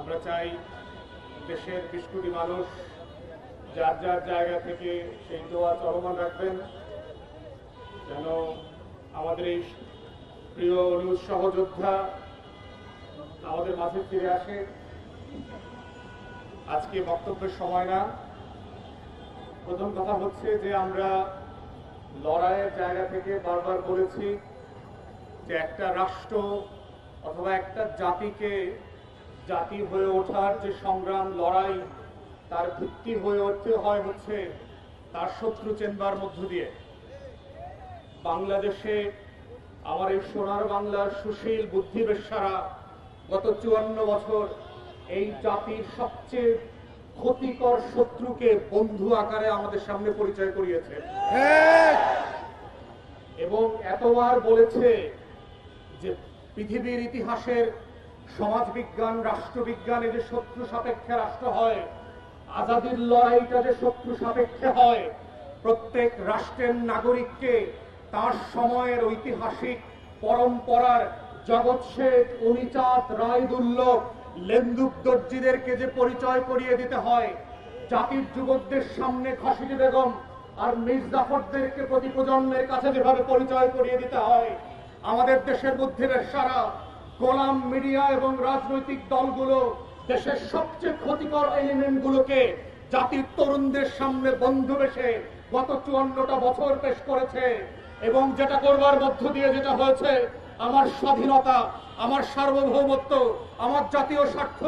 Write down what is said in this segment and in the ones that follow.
আমরা চাই দেশের 20 কোটি মানুষ যার যার জায়গা থেকে সেই দোয়া চলমান রাখবেন যেন আমাদের এই প্রিয় অনুজ সহযোদ্ধা আমাদের মাঝে ফিরে আসে। আজকে বক্তব্যের সময় না। প্রথম কথা হচ্ছে যে আমরা লড়াইয়ের জায়গা থেকে বারবার বলেছি যে একটা রাষ্ট্র অথবা একটা জাতিকে জাতি হয়ে ওঠার যে সংগ্রাম লড়াই তার ভিত্তি হয়ে উঠতে হয় হচ্ছে তার শত্রু চেনবার মধ্য দিয়ে। বাংলাদেশে আমার এই সোনার বাংলার সুশীল বুদ্ধিবেশ্যারা গত 54 বছর এই জাতির সবচেয়ে ক্ষতিকর শত্রুকে বন্ধু আকারে আমাদের সামনে পরিচয় করিয়েছে এবং এতবার বলেছে যে পৃথিবীর ইতিহাসের সমাজবিজ্ঞান রাষ্ট্রবিজ্ঞানে যে শত্রু সাপেক্ষে রাষ্ট্র হয়, আজাদির লড়াইটা যে শত্রু সাপেক্ষে হয়। প্রত্যেক রাষ্ট্রের নাগরিককে তার সময়ের ঐতিহাসিক পরম্পরার জগৎ শেঠ, উনিচাঁদ, রায়দুল্লভ, লেন্দুক দর্জিদেরকে যে পরিচয় করিয়ে দিতে হয়, জাতির যুবকদের সামনে খসিটি বেগম আর মীর জাফরদেরকে প্রতি প্রজন্মের কাছে যেভাবে পরিচয় করিয়ে দিতে হয়, আমাদের দেশের বুদ্ধিবেশ্যারা গোলাম মিডিয়া এবং রাজনৈতিক দলগুলো দেশের সবচেয়ে ক্ষতিকর এলিমেন্টগুলোকে জাতির তরুণদের সামনে বন্ধু বেশে গত 54টা বছর পেশ করেছে। এবং যেটা করবার মধ্য দিয়ে যেটা হয়েছে, আমার স্বাধীনতা, আমার সার্বভৌমত্ব, আমার জাতীয় স্বার্থ,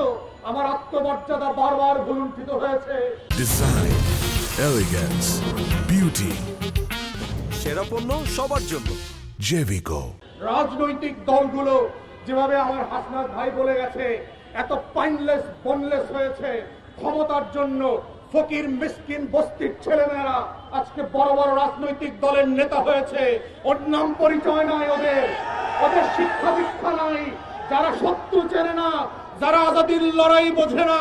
আমার আত্মমর্যাদা বারবার ভুলুণ্ঠিত হয়েছে। ডিজাইন, এলিগেন্স, বিউটি, সেরা পণ্য সবার জন্য জেভিকো। রাজনৈতিক দলগুলো যেভাবে আমার হাসনাত ভাই বলে গেছে এত পাইনলেস বনলেস হয়েছে ক্ষমতার জন্য। ফকির মিসকিন বস্তির ছেলেমেয়েরা আজকে বড় বড় রাজনৈতিক দলের নেতা হয়েছে। ওর নাম পরিচয় নাই, ওদের শিক্ষা দীক্ষা নাই। যারা শত্রু চেনে না, যারা আজাদির লড়াই বোঝে না,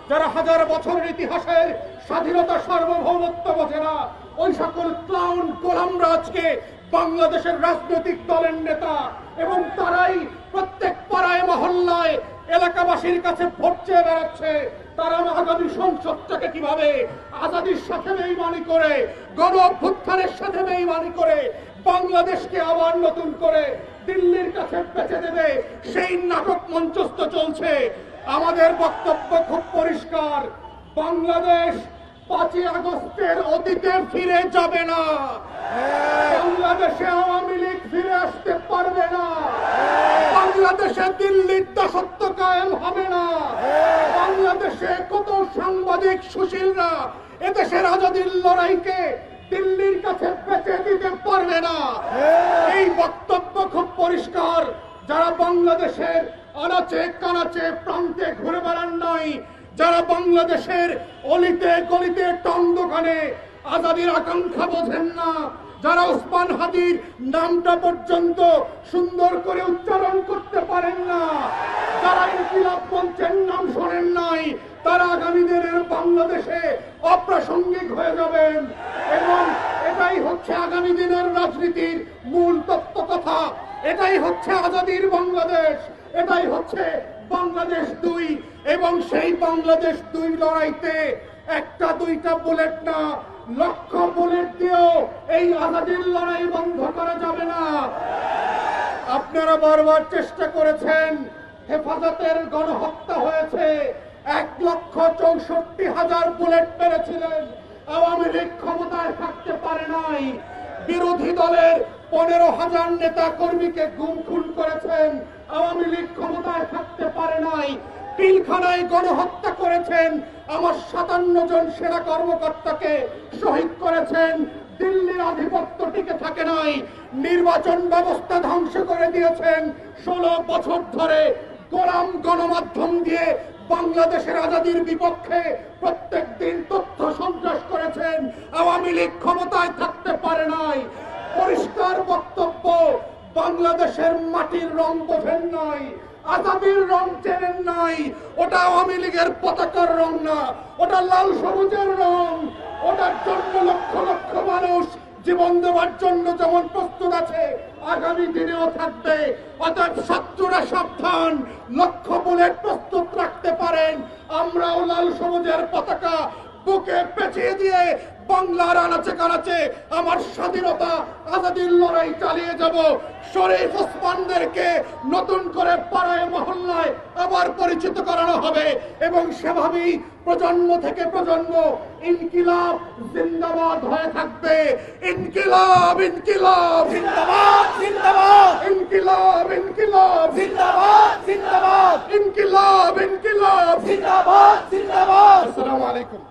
যারা হাজার বছরের ইতিহাসের স্বাধীনতা সার্বভৌমত্ব বোঝে না, ওই সকল ক্লাউন গোলামরা আজকে বাংলাদেশের রাজনৈতিক দলের নেতা। এবং তারাই প্রত্যেক পাড়ায় মহল্লায় এলাকাবাসীর কাছে ভোট চেয়ে বেড়াচ্ছে। তারা আগামী সংসদটাকে কিভাবে আজাদির সাথে বেইমানি করে, গণ অভ্যুত্থানের সাথে বেইমানি করে বাংলাদেশকে আবার নতুন করে দিল্লির কাছে বেচে দেবে, সেই নাটক মঞ্চস্থ চলছে। আমাদের বক্তব্য খুব পরিষ্কার, বাংলাদেশ 5ই আগস্টের অতীতে ফিরে যাবে না। বাংলাদেশে আওয়ামী লীগ ফিরে আসতে পারবে না। বাংলাদেশে দিল্লির দাসত্ব কায়েম হবে না। বাংলাদেশে কত সাংবাদিক সুশীলরা এদেশের আজাদির লড়াইকে দিল্লির কাছে বেচে দিতে পারবে না। এই বক্তব্য খুব পরিষ্কার। যারা বাংলাদেশের আনাচে কানাচে প্রান্তে ঘুরে বেড়ান নাই, যারা বাংলাদেশের অলিতে গলিতে টং দোকানে আজাদির আকাঙ্ক্ষা বোঝেন না, যারা ওসমান হাদির নামটা পর্যন্ত সুন্দর করে উচ্চারণ করতে পারেন না, যারা ইনকিলাব মঞ্চের নাম শোনেন নাই, তারা আগামী দিনের বাংলাদেশে অপ্রাসঙ্গিক হয়ে যাবেন। এবং এটাই হচ্ছে আগামী দিনের রাজনীতির মূল তত্ত্ব কথা। এটাই হচ্ছে আজাদির বাংলাদেশ, এটাই হচ্ছে বাংলাদেশ 2। এবং সেই বাংলাদেশ 2 লড়াইতে একটা দুইটা বুলেট না, লক্ষ বুলেট দিয়েও এই আজাদির লড়াই বন্ধ করা যাবে না। আপনারা বারবার চেষ্টা করেছেন, হেফাজতের গণহত্যা হয়েছে, 1,64,000 বুলেট মেরেছিলেন। আওয়ামী লীগ ক্ষমতায় থাকতে পারে নাই। বিরোধী দলের 15,000 নেতা কর্মীকে গুম খুন করেছেন, আওয়ামী লীগ ক্ষমতায় থাকতে পারে নাই। পিলখানায় গণহত্যা করেছেন, আমার 57 জন সেনা কর্মকর্তাকে শহীদ করেছেন। দিল্লির আধিপত্য টিকে থাকে নাই। নির্বাচন ব্যবস্থা ধ্বংস করে দিয়েছেন। 16 বছর ধরে গোলাম গণমাধ্যম দিয়ে বাংলাদেশের আজাদির বিপক্ষে প্রত্যেক দিন তথ্য সন্ত্রাস করেছেন। আওয়ামী লীগ ক্ষমতায় থাকতে পারে নাই। পরিষ্কার বক্তব্য, বাংলাদেশের মাটির রং বোঝেন নাই, আজাদির রং চেনেন নাই। ওটা আওয়ামী লীগের পতাকার রং না, ওটা লাল সবুজের রং। ওটার জন্য লক্ষ লক্ষ মানুষ জীবন দেওয়ার জন্য যেমন প্রস্তুত আছে, আগামী দিনেও থাকবে। অতএব শত্রুরা সাবধান, লক্ষ বুলেট প্রস্তুত রাখতে পারেন। সবুজের পতাকা বুকে পেঁচিয়ে দিয়ে বাংলার আনাচে কানাচে আমার স্বাধীনতা আজাদির লড়াই চালিয়ে যাব। শরীফ ওসমানদেরকে নতুন করে পাড়ায় মহল্লায় আবার পরিচিত করানো হবে এবং সেভাবেই প্রজন্ম থেকে প্রজন্ম ইনকিলাব জিন্দাবাদ হয়ে থাকবে। ইনকিলাব ইনকিলাব জিন্দাবাদ জিন্দাবাদ ইনকিলাব ইনকিলাব জিন্দাবাদ জিন্দাবাদ ইনকিলাব ইনকিলাব। জিন্দাবাদ জিন্দাবাদ। আসসালামু আলাইকুম।